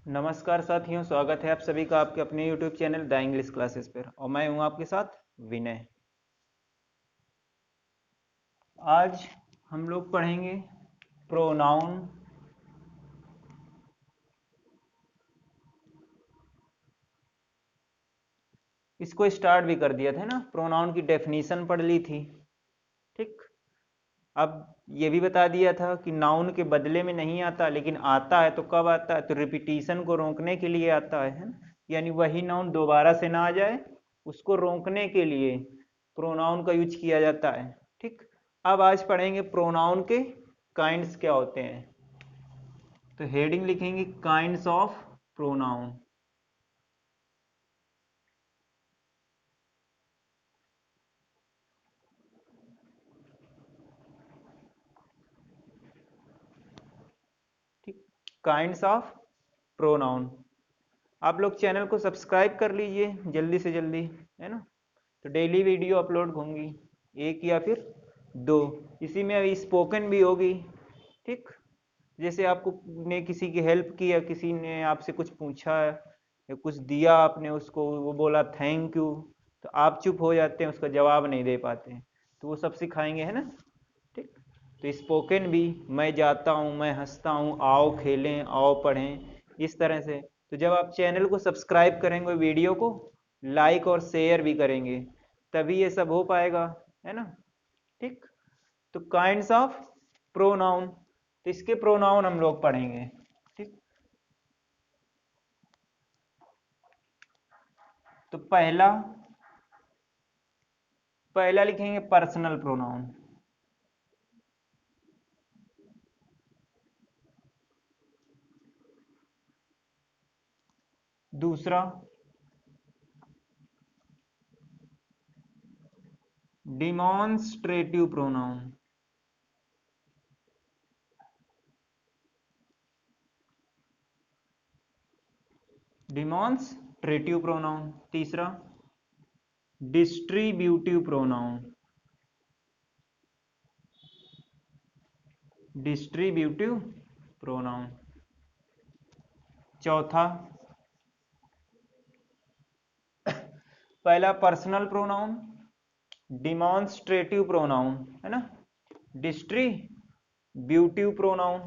नमस्कार साथियों, स्वागत है आप सभी का आपके अपने YouTube channel the English classes पर। और मैं हूं आपके साथ विनय। आज हम लोग पढ़ेंगे प्रोनाउन। इसको स्टार्ट भी कर दिया था ना, प्रोनाउन की डेफिनेशन पढ़ ली थी। ठीक, अब ये भी बता दिया था कि नाउन के बदले में नहीं आता, लेकिन आता है तो कब आता है, तो रिपीटिशन को रोकने के लिए आता है ना। यानी वही नाउन दोबारा से ना आ जाए, उसको रोकने के लिए प्रोनाउन का यूज किया जाता है। ठीक, अब आज पढ़ेंगे प्रोनाउन के काइंड्स क्या होते हैं। तो हेडिंग लिखेंगे काइंड्स ऑफ प्रोनाउन। ठीक, काइंड्स ऑफ प्रोनाउन। आप लोग चैनल को सब्सक्राइब कर लीजिए जल्दी से जल्दी, है ना। तो डेली वीडियो अपलोड होंगी, एक या फिर दो। इसी में अभी स्पोकन भी होगी। ठीक, जैसे आपको ने किसी की हेल्प की या किसी ने आपसे कुछ पूछा या कुछ दिया आपने उसको, वो बोला थैंक यू, तो आप चुप हो जाते हैं, उसका जवाब नहीं दे पाते हैं। तो वो सब सिखाएंगे, है ना। ठीक, तो स्पोकन भी, मैं जाता हूँ, मैं हंसता हूँ, आओ खेलें, आओ पढ़ें, इस तरह से। तो जब आप चैनल को सब्सक्राइब करेंगे, वीडियो को लाइक और शेयर भी करेंगे, तभी ये सब हो पाएगा, है ना। ठीक, तो काइंड्स ऑफ प्रोनाउन, तो इसके प्रोनाउन हम लोग पढ़ेंगे। ठीक, तो पहला पहला लिखेंगे पर्सनल प्रोनाउन। दूसरा डिमॉन्स्ट्रेटिव प्रोनाउन। Demonstrative pronoun. तीसरा डिस्ट्रीब्यूटिव प्रोनाउन। Distributive pronoun. चौथा, पहला पर्सनल प्रोनाउन, डिमॉन्स्ट्रेटिव प्रोनाउन, है ना, डिस्ट्रीब्यूटिव प्रोनाउन।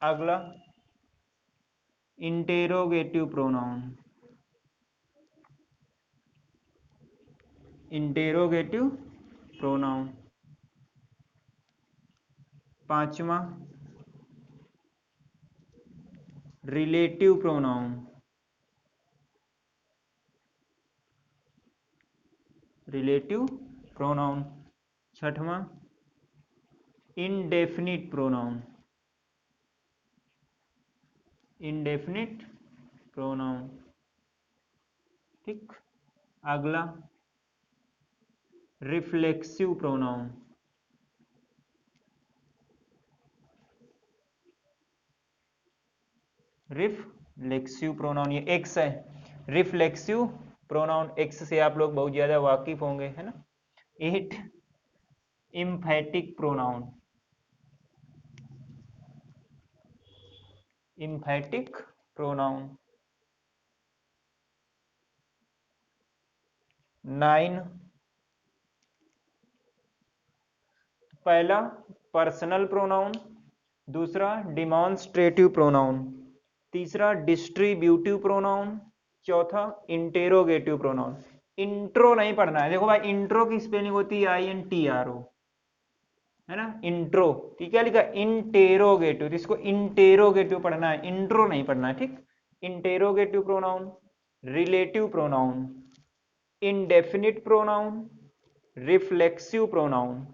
अगला इंटेरोगेटिव प्रोनाउन। Interrogative pronoun. पांचवा रिलेटिव प्रोनाउन। Relative pronoun. छठवां इंडेफिनिट प्रोनाउन। Indefinite pronoun. ठीक, अगला रिफ्लेक्सिव प्रोनाउन। रिफ्लेक्सिव प्रोनाउन, ये एक्स है। रिफ्लेक्सिव प्रोनाउन एक्स से आप लोग बहुत ज्यादा वाकिफ होंगे, है ना। Eight emphatic pronoun. Emphatic pronoun. Nine, पहला पर्सनल प्रोनाउन, दूसरा डिमॉन्स्ट्रेटिव प्रोनाउन, तीसरा डिस्ट्रीब्यूटिव प्रोनाउन, चौथा इंटेरोगेटिव प्रोनाउन। इंट्रो नहीं पढ़ना है। देखो भाई, इंट्रो की स्पेलिंग होती है INTRO, है ना, इंट्रो। ठीक, क्या लिखा, इंटेरोगेटिव, इसको इंटेरोगेटिव पढ़ना है, इंट्रो नहीं पढ़ना है। ठीक, interrogative pronoun, relative pronoun, indefinite pronoun, reflexive pronoun,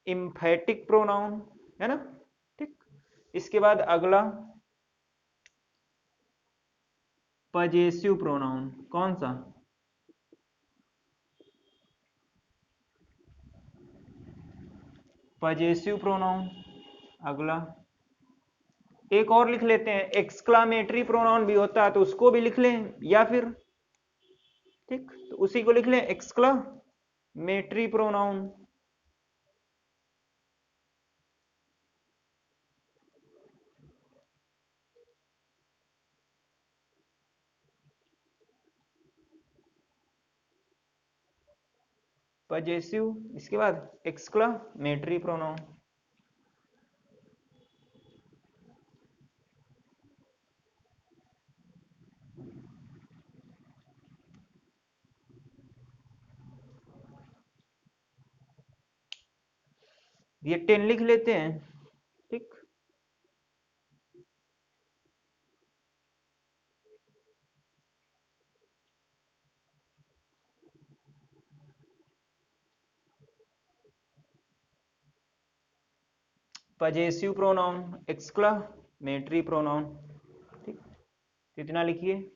emphatic pronoun, है ना। ठीक, इसके बाद अगला पजेसिव प्रोनाउन। कौन सा, पजेसिव प्रोनाउन। अगला एक और लिख लेते हैं, एक्सक्लामेटरी प्रोनाउन भी होता है, तो उसको भी लिख लें, या फिर ठीक, तो उसी को लिख लें, एक्सक्लामेटरी प्रोनाउन। पजेसिव, इसके बाद एक्सक्लामेटरी प्रोनाउन। ये 10 लिख लेते हैं, ठीक। पजेसिव प्रोनाउन, एक्सक्लामेटरी प्रोनाउन, ठीक। कितना लिखिए,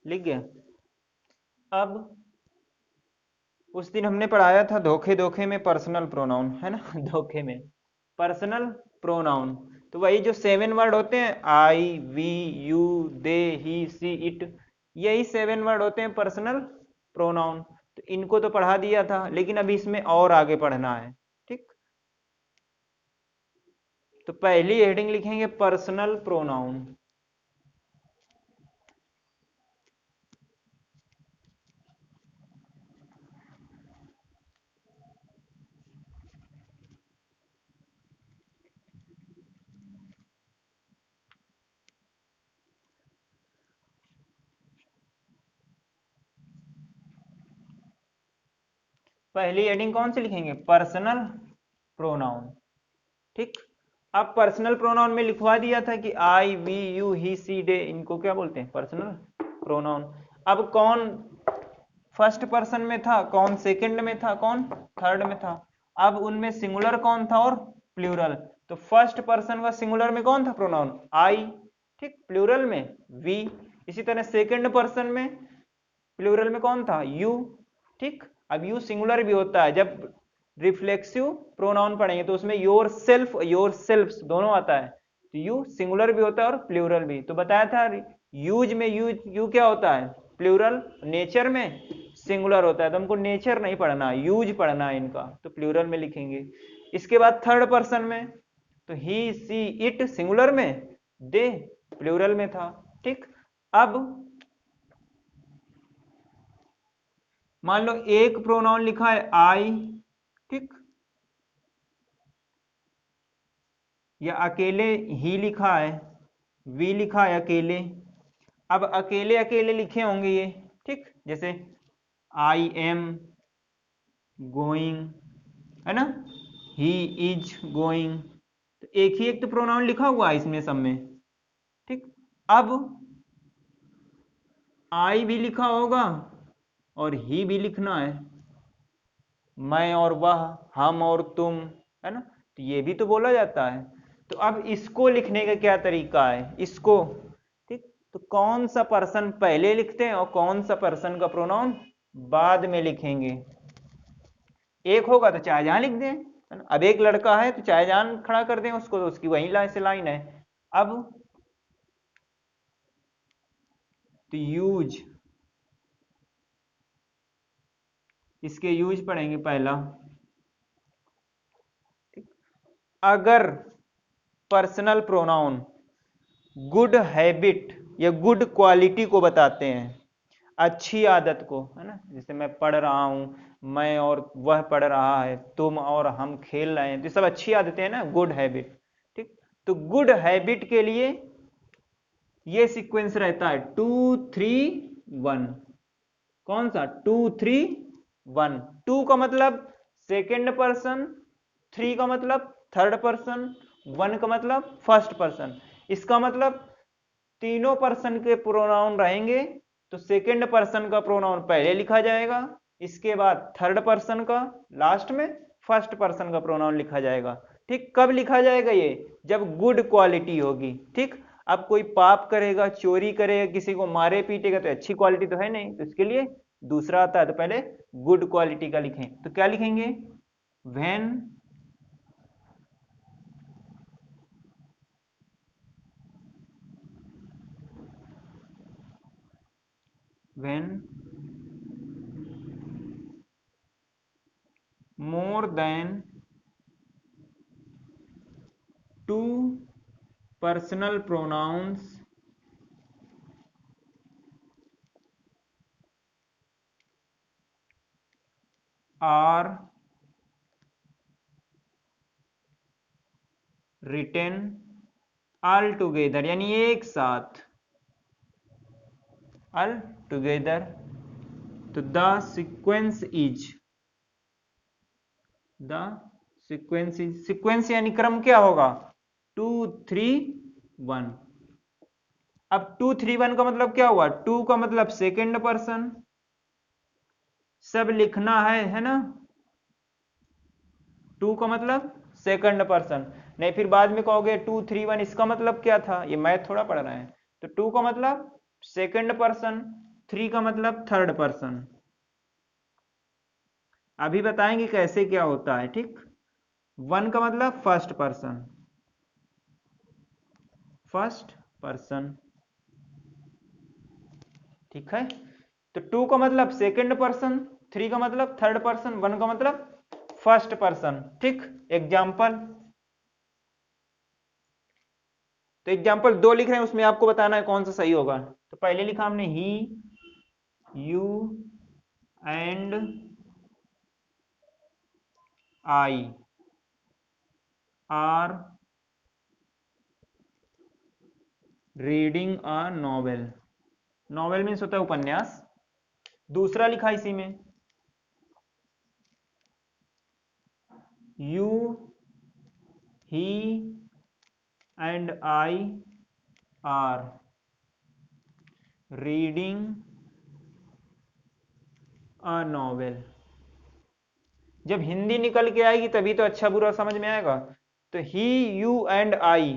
लिख गया। अब उस दिन हमने पढ़ाया था धोखे धोखे में पर्सनल प्रोनाउन, है ना धोखे में पर्सनल प्रोनाउन। तो वही जो 7 वर्ड होते हैं, I, we, you, they, he, she, it, यही 7 वर्ड होते हैं पर्सनल प्रोनाउन। तो इनको तो पढ़ा दिया था, लेकिन अभी इसमें और आगे पढ़ना है, ठीक। तो पहली हेडिंग लिखेंगे पर्सनल प्रोनाउन। पहली हेडिंग कौन सी लिखेंगे, पर्सनल प्रोनाउन, ठीक। अब पर्सनल प्रोनाउन में लिखवा दिया था कि आई, वी, यू, ही, सी, दे, इनको क्या बोलते हैं, पर्सनल प्रोनाउन। अब कौन फर्स्ट पर्सन में था, कौन सेकंड में था, कौन थर्ड में था। अब उनमें सिंगुलर कौन था और प्लूरल। तो फर्स्ट पर्सन का सिंगुलर में कौन था प्रोनाउन, आई, ठीक। प्लूरल में वी। इसी तरह सेकंड पर्सन में प्लूरल में कौन था, यू, ठीक। अब यू सिंगुलर भी होता है, जब रिफ्लेक्सिव प्रोनाउन पढ़ेंगे तो उसमें योर सेल्फ, योर सेल्फ्स दोनों आता है। तो यू सिंगुलर भी होता है और प्लूरल भी। तो बताया था यूज में यू क्या होता है, प्लूरल। नेचर में सिंगुलर होता है। तो हमको नेचर नहीं पढ़ना, यूज पढ़ना है इनका, तो प्लूरल में लिखेंगे। इसके बाद थर्ड पर्सन में तो ही, सी, इट सिंगुलर में, दे प्लूरल में था, ठीक। अब मान लो एक प्रोनाउन लिखा है आई, ठीक, या अकेले ही लिखा है, वी लिखा है अकेले। अब अकेले अकेले लिखे होंगे ये, ठीक। जैसे आई एम गोइंग, है ना, ही इज गोइंग। तो एक ही एक तो प्रोनाउन लिखा हुआ है इसमें सब में, ठीक। अब आई भी लिखा होगा और ही भी लिखना है, मैं और वह, हम और तुम, है ना। तो ये भी तो बोला जाता है। तो अब इसको लिखने का क्या तरीका है, इसको, ठीक। तो कौन सा पर्सन पहले लिखते हैं और कौन सा पर्सन का प्रोनाउन बाद में लिखेंगे। एक होगा तो चाहे जहां लिख दें, है ना। अब एक लड़का है तो चाहे जहां खड़ा कर दें उसको, तो उसकी वही लाइन से लाइन है। अब तो यूज, इसके यूज पढ़ेंगे पहला। अगर पर्सनल प्रोनाउन गुड हैबिट या गुड क्वालिटी को बताते हैं, अच्छी आदत को, है ना। जैसे मैं पढ़ रहा हूं, मैं और वह पढ़ रहा है, तुम और हम खेल रहे हैं, तो सब अच्छी आदतें हैं ना, गुड हैबिट, ठीक। तो गुड हैबिट के लिए ये सीक्वेंस रहता है 2 3 1। कौन सा 2 3 1। 2 का मतलब सेकेंड पर्सन, 3 का मतलब थर्ड पर्सन, 1 का मतलब फर्स्ट पर्सन। इसका मतलब तीनों पर्सन के प्रोनाउन रहेंगे तो सेकेंड पर्सन का प्रोनाउन पहले लिखा जाएगा, इसके बाद थर्ड पर्सन का, लास्ट में फर्स्ट पर्सन का प्रोनाउन लिखा जाएगा, ठीक। कब लिखा जाएगा ये, जब गुड क्वालिटी होगी, ठीक। अब कोई पाप करेगा, चोरी करेगा, किसी को मारे पीटेगा, तो अच्छी क्वालिटी तो है नहीं, तो इसके लिए दूसरा आता है। तो पहले गुड क्वालिटी का लिखें, तो क्या लिखेंगे, when more than two personal pronouns are written all together, यानी एक साथ, all together, तो द सीक्वेंस यानी क्रम क्या होगा, 2 3 1। अब 2 3 1 का मतलब क्या हुआ, 2 का मतलब सेकेंड पर्सन, सब लिखना है ना, 2 का मतलब सेकंड पर्सन, नहीं फिर बाद में कहोगे 2 3 1 इसका मतलब क्या था, ये मैथ थोड़ा पढ़ रहे हैं। तो 2 का मतलब सेकंड पर्सन, 3 का मतलब थर्ड पर्सन। अभी बताएंगे कैसे क्या होता है, ठीक। 1 का मतलब फर्स्ट पर्सन, ठीक है। तो 2 का मतलब सेकंड पर्सन, 3 का मतलब थर्ड पर्सन, 1 का मतलब फर्स्ट पर्सन, ठीक। एग्जाम्पल, तो एग्जाम्पल 2 लिख रहे हैं, उसमें आपको बताना है कौन सा सही होगा। तो पहले लिखा हमने he, you and I are reading a novel, novel means होता है उपन्यास। दूसरा लिखा इसी में, you he and I are reading a novel. जब हिंदी निकल के आएगी तभी तो अच्छा बुरा समझ में आएगा। तो ही, यू एंड आई,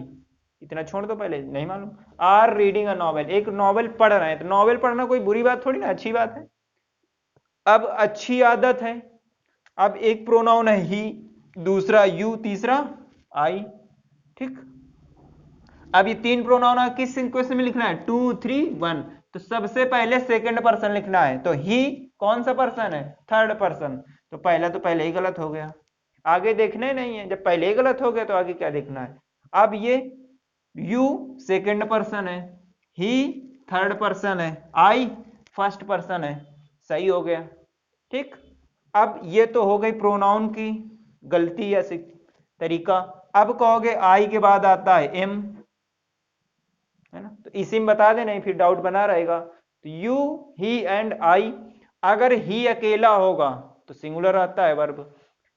इतना छोड़ दो, पहले नहीं मालूम, आर रीडिंग अ नॉवेल, एक नॉवेल पढ़ रहे हैं। तो नॉवेल पढ़ना कोई बुरी बात थोड़ी ना, अच्छी बात है। अब अच्छी आदत है। अब एक प्रोनाउन है ही, दूसरा यू, तीसरा आई, ठीक। अब ये 3 प्रोनाउन किस सीक्वेंस में लिखना है, 2 3 1। तो सबसे पहले सेकंड पर्सन लिखना है। तो ही कौन सा पर्सन है, थर्ड पर्सन। तो पहले ही गलत हो गया, आगे देखना ही नहीं है। जब पहले ही गलत हो गया तो आगे क्या देखना है। अब ये यू सेकंड पर्सन है, ही थर्ड पर्सन है, आई फर्स्ट पर्सन है, सही हो गया, ठीक। अब ये तो हो गई प्रोनाउन की गलती या तरीका। अब कहोगे आई के बाद आता है एम, है ना, तो इसी में बता देना, फिर डाउट बना रहेगा। तो यू ही एंड आई, अगर ही अकेला होगा तो सिंगुलर आता है वर्ब,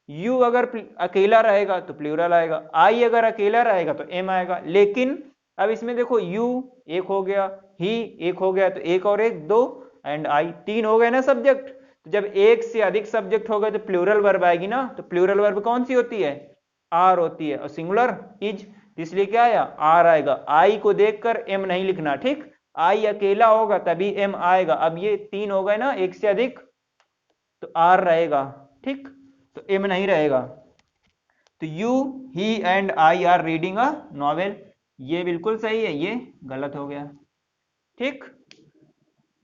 यू अगर अकेला रहेगा तो प्लूरल आएगा, आई अगर अकेला रहेगा तो एम आएगा। लेकिन अब इसमें देखो, यू एक हो गया, ही एक हो गया, तो एक और एक दो, एंड आई 3 हो गए ना सब्जेक्ट। तो जब एक से अधिक सब्जेक्ट हो गए तो प्लूरल वर्ब आएगी ना। तो प्लूरल वर्ब कौन सी होती है, आर होती है, और सिंगुलर इज, इसलिए क्या आया, आर आएगा। आई को देखकर एम नहीं लिखना, ठीक। आई अकेला होगा तभी एम आएगा। अब ये 3 हो गए ना, एक से अधिक, तो आर रहेगा, ठीक, तो एम नहीं रहेगा। तो you he and I are reading a novel, ये बिल्कुल सही है, ये गलत हो गया, ठीक।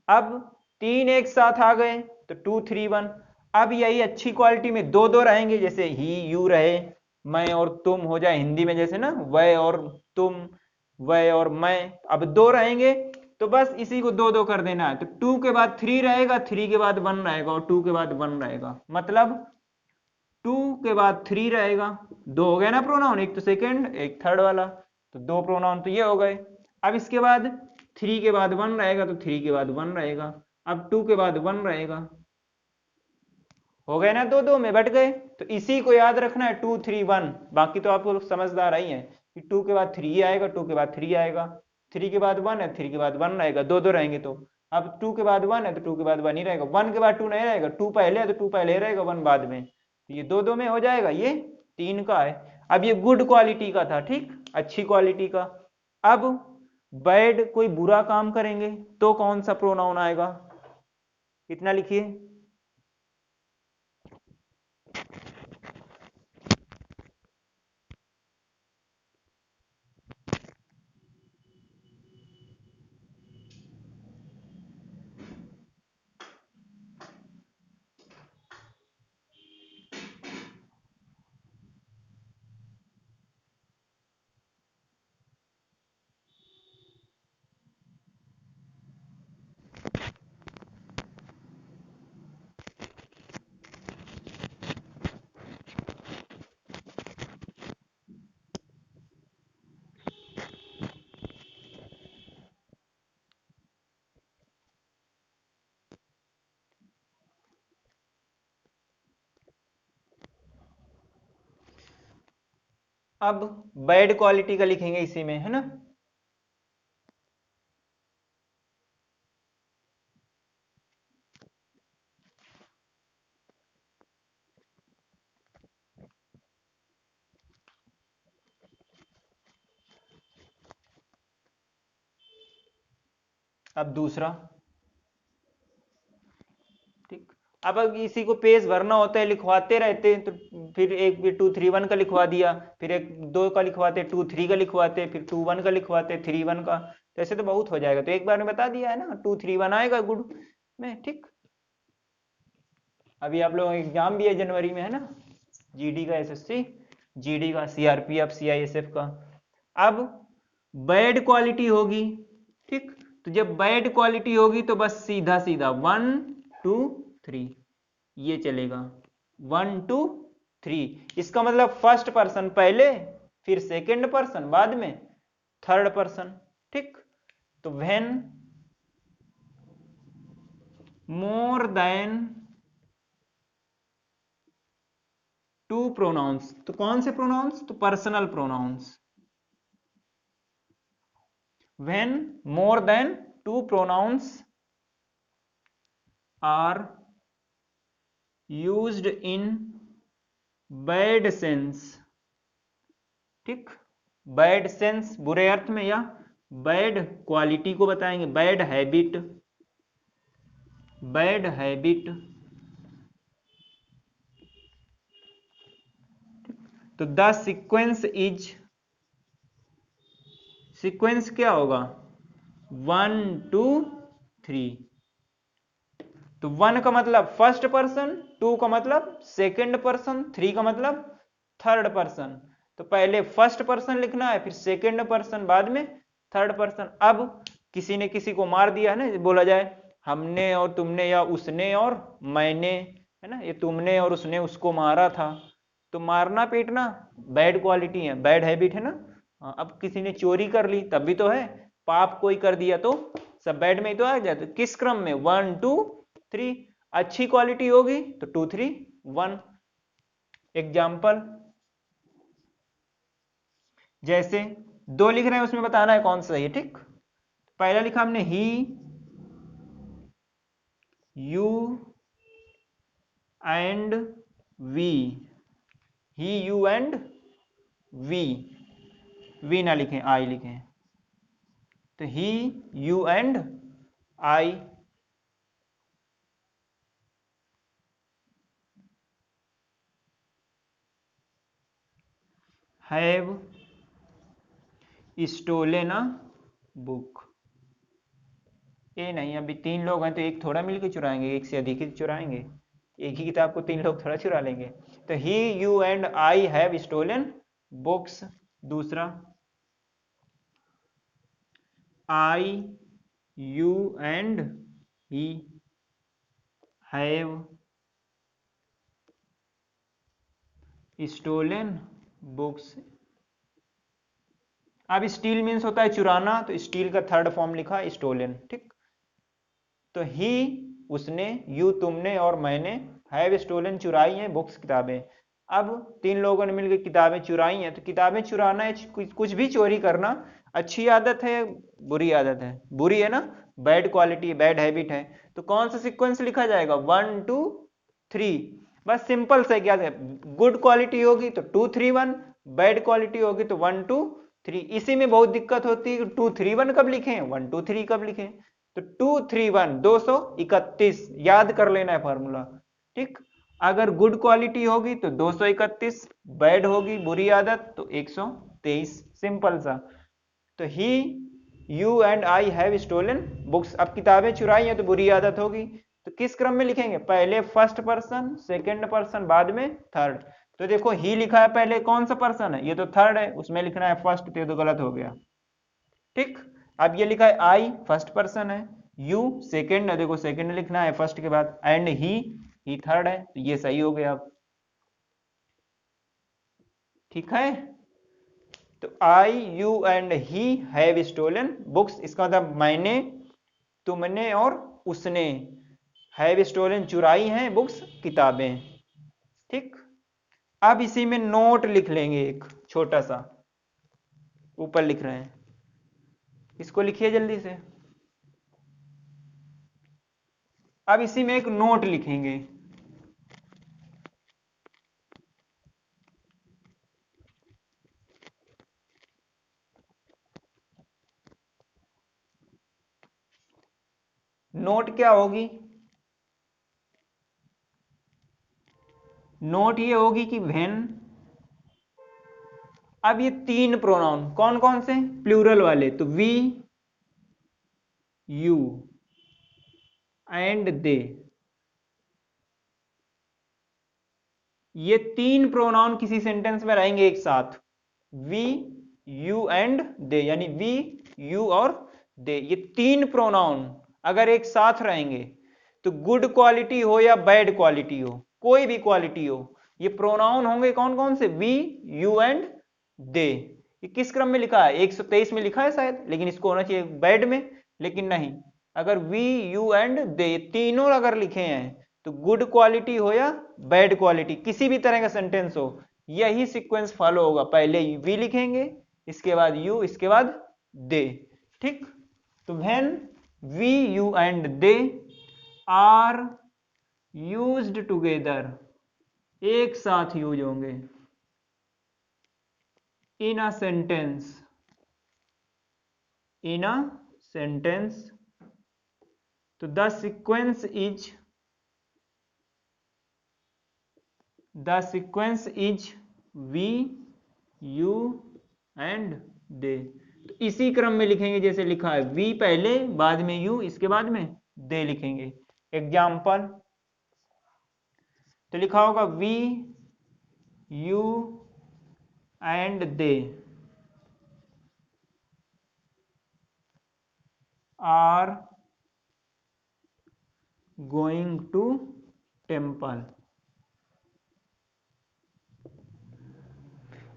अब 3 एक साथ आ गए तो 2 3 1। अब यही अच्छी क्वालिटी में दो दो रहेंगे, जैसे ही यू रहे, मैं और तुम हो जाए हिंदी में, जैसे ना वह और तुम, वह और मैं। अब 2 रहेंगे तो बस इसी को 2 2 कर देना है। तो 2 के बाद 3 रहेगा, 3 के बाद 1 रहेगा, और 2 के बाद 1 रहेगा। मतलब 2 के बाद 3 रहेगा, 2 हो गए ना प्रोनाउन, एक तो सेकंड एक थर्ड वाला, तो 2 प्रोनाउन तो ये हो गए। अब इसके बाद 3 के बाद 1 रहेगा, तो 3 के बाद 1 रहेगा। अब 2 के बाद 1 रहेगा, हो गए ना, 2 2 में बट गए। तो इसी को याद रखना है, 2 3 1। बाकी तो आप लोग समझदार ही हैं कि 2 के बाद 3 आएगा, 2 के बाद 3 आएगा, 3 के बाद 1 है, 3 के बाद 1 रहेगा, 2 2 रहेंगे। तो अब 2 के बाद 1 है तो 2 के बाद 1 ही रहेगा, 1 के बाद 2 नहीं रहेगा, 2 पहले है तो 2 पहले रहेगा, 1 बाद में। तो ये 2 2 में हो जाएगा, ये 3 का है। अब ये गुड क्वालिटी का था, ठीक, अच्छी क्वालिटी का। अब बैड, कोई बुरा काम करेंगे तो कौन सा प्रोनाउन आएगा, कितना लिखिए, अब बैड क्वालिटी का लिखेंगे इसी में, है ना। अब दूसरा, ठीक। अब इसी को पेज भरना होता है, लिखवाते रहते हैं, तो फिर एक 231 का लिखवा दिया, फिर एक 2 का लिखवाते, 23 का लिखवाते, फिर 21 का लिखवाते, 31 का, तो ऐसे तो बहुत हो जाएगा। तो एक बार में बता दिया है ना, 231 आएगा गुड में, ठीक। अभी आप लोगों का एग्जाम भी है जनवरी में, है ना, जीडी का, एसएससी जीडी का, सीआरपीएफ, सीआईएसएफ का। अब बैड क्वालिटी होगी, ठीक। तो जब बैड क्वालिटी होगी तो बस सीधा सीधा 1 2 3 ये चलेगा, 1 2 3। इसका मतलब फर्स्ट पर्सन पहले, फिर सेकंड पर्सन, बाद में थर्ड पर्सन, ठीक। तो व्हेन मोर देन 2 प्रोनाउंस, तो कौन से प्रोनाउंस, तो personal pronouns. when more than 2 pronouns are used in bad sense, ठीक। बैड सेंस बुरे अर्थ में, या बैड क्वालिटी को बताएंगे, बैड हैबिट, बैड हैबिट। तो द सीक्वेंस इज, सीक्वेंस क्या होगा, 1 2 3। तो 1 का मतलब फर्स्ट पर्सन, 2 का मतलब सेकंड पर्सन, 3 का मतलब थर्ड पर्सन। तो पहले फर्स्ट पर्सन लिखना है, फिर सेकंड पर्सन, बाद में थर्ड पर्सन। अब किसी ने किसी को मार दिया है ना, बोला जाए हमने और तुमने, या उसने और मैंने, है ना, ये तुमने और उसने उसको मारा था। तो मारना पीटना बैड क्वालिटी है, बैड हैबिट है ना। अब किसी ने चोरी कर ली, तब भी तो है, पाप कोई कर दिया तो सब बैड में ही तो आ जाए। तो किस क्रम में, 1 2 3। अच्छी क्वालिटी होगी तो 2 3 1। एग्जाम्पल, जैसे 2 लिख रहे हैं, उसमें बताना है कौन सा है, ठीक। पहला लिखा हमने he, you and we, he you and we ना लिखें, आई लिखें। तो he you and I, have stolen a book. ये नहीं, अभी 3 लोग हैं तो एक थोड़ा मिलकर चुराएंगे, एक से अधिक ही चुराएंगे, एक ही किताब को 3 लोग थोड़ा चुरा लेंगे। तो he you and I have stolen books. दूसरा, I you and he have stolen books. अब स्टील मीन्स होता है चुराना, तो स्टील का थर्ड फॉर्म लिखा स्टोलन, ठीक। तो ही उसने, यू तुमने, और मैंने, हैव स्टोलन चुराई हैं बुक्स किताबें। अब 3 लोगों ने मिलकर किताबें चुराई हैं। तो किताबें चुराना है, कुछ भी चोरी करना अच्छी आदत है, बुरी आदत है, बुरी है ना, बैड क्वालिटी, बैड हैबिट है। तो कौन सा सीक्वेंस लिखा जाएगा, 1 2 3। बस सिंपल से क्या है, गुड क्वालिटी होगी तो 2 3 1, बैड क्वालिटी होगी तो 1 2 3। इसी में बहुत दिक्कत होती है कि 2 3 1 कब लिखें, 1 2 3 कब लिखें। तो 2 3 1 231 याद कर लेना है फॉर्मूला, ठीक। अगर गुड क्वालिटी होगी तो 231, बैड होगी बुरी आदत तो 123, सिंपल सा। तो he you and I have stolen books. अब किताबें चुराई हैं तो बुरी आदत होगी, तो किस क्रम में लिखेंगे, पहले फर्स्ट पर्सन, सेकंड पर्सन, बाद में थर्ड। तो देखो ही लिखा है पहले, कौन सा पर्सन है, ये तो थर्ड है, उसमें लिखना है फर्स्ट, तो ये तो गलत हो गया, ठीक। अब ये लिखा है आई फर्स्ट पर्सन है, यू सेकंड है, देखो सेकंड लिखना है फर्स्ट के बाद, एंड ही थर्ड है, तो ये सही हो गया। अब ठीक है, तो I you and he have stolen books, इसका मतलब मैंने, तुमने और उसने हैव स्टोलन चुराई हैं बुक्स किताबें, ठीक। अब इसी में नोट लिख लेंगे एक, छोटा सा ऊपर लिख रहे हैं, इसको लिखिए जल्दी से। अब इसी में एक नोट लिखेंगे। नोट क्या होगी? नोट ये होगी कि व्हेन, अब ये तीन प्रोनाउन कौन कौन से, प्लूरल वाले, तो वी, यू एंड दे, ये तीन प्रोनाउन किसी सेंटेंस में रहेंगे एक साथ, वी, यू एंड दे, यानी वी, यू और दे, ये तीन प्रोनाउन अगर एक साथ रहेंगे तो गुड क्वालिटी हो या बैड क्वालिटी हो, कोई भी क्वालिटी हो, ये प्रोनाउन होंगे कौन कौन से, वी, यू एंड दे। ये किस क्रम में लिखा है, 123 में लिखा है शायद, लेकिन इसको होना चाहिए बैड में, लेकिन नहीं, अगर वी, यू एंड दे तीनों अगर लिखे हैं तो गुड क्वालिटी हो या बैड क्वालिटी, किसी भी तरह का सेंटेंस हो, यही सीक्वेंस फॉलो होगा, पहले वी लिखेंगे, इसके बाद यू, इसके बाद दे। ठीक, तो when we, you and they are used together, एक साथ यूज होंगे, in a sentence, in a sentence, तो the sequence is we, you and they. तो इसी क्रम में लिखेंगे जैसे लिखा है, वी पहले, बाद में यू, इसके बाद में दे लिखेंगे। एग्जाम्पल, तो लिखा होगा we, you and they are going to temple.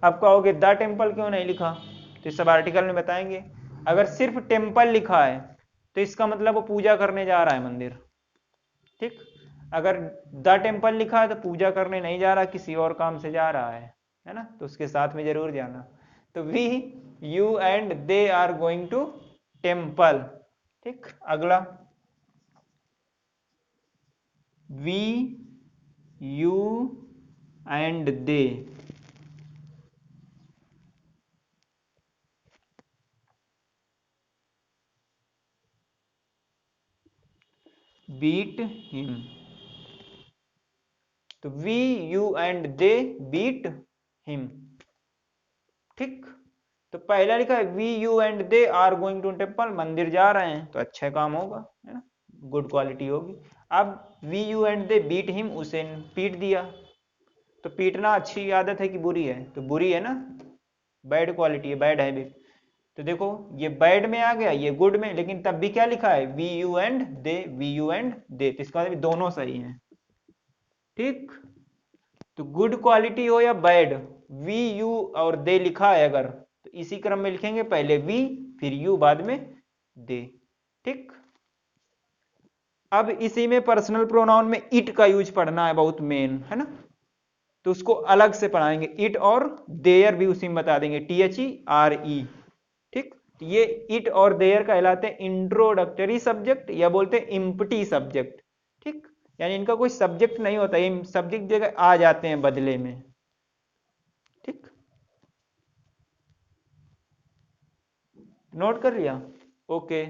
आप कहोगे द टेम्पल क्यों नहीं लिखा, तो इस सब आर्टिकल में बताएंगे। अगर सिर्फ टेम्पल लिखा है तो इसका मतलब वो पूजा करने जा रहा है मंदिर। ठीक, अगर द टेम्पल लिखा है तो पूजा करने नहीं जा रहा, किसी और काम से जा रहा है ना, तो उसके साथ में जरूर जाना। तो we, you and they are going to temple. ठीक, अगला, we, you and they beat him. तो we, you and they beat him. ठीक, तो पहला लिखा है we, you and they are going to temple, मंदिर जा रहे हैं, तो अच्छा काम होगा, है ना, गुड क्वालिटी होगी। अब we, you and they beat him, उसे पीट दिया, तो पीटना अच्छी आदत है कि बुरी है, तो बुरी है ना, बैड क्वालिटी है, बैड हैबिट। तो देखो ये बैड में आ गया, ये गुड में, लेकिन तब भी क्या लिखा है, we, you and they, we, you and they, तो इसका मतलब दोनों सही हैं। ठीक, तो गुड क्वालिटी हो या बैड, वी, यू और दे लिखा है अगर, तो इसी क्रम में लिखेंगे, पहले वी, फिर यू, बाद में दे। ठीक, अब इसी में पर्सनल प्रोनाउन में इट का यूज पढ़ना है, बहुत मेन है ना, तो उसको अलग से पढ़ाएंगे, इट और देयर भी उसी में बता देंगे, THERE। ठीक, ये इट और देयर कहलाते हैं इंट्रोडक्टरी सब्जेक्ट, या बोलते हैं इम्पटी सब्जेक्ट। ठीक, यानी इनका कोई सब्जेक्ट नहीं होता, ये सब्जेक्ट जगह आ जाते हैं बदले में। ठीक, नोट कर लिया, ओके।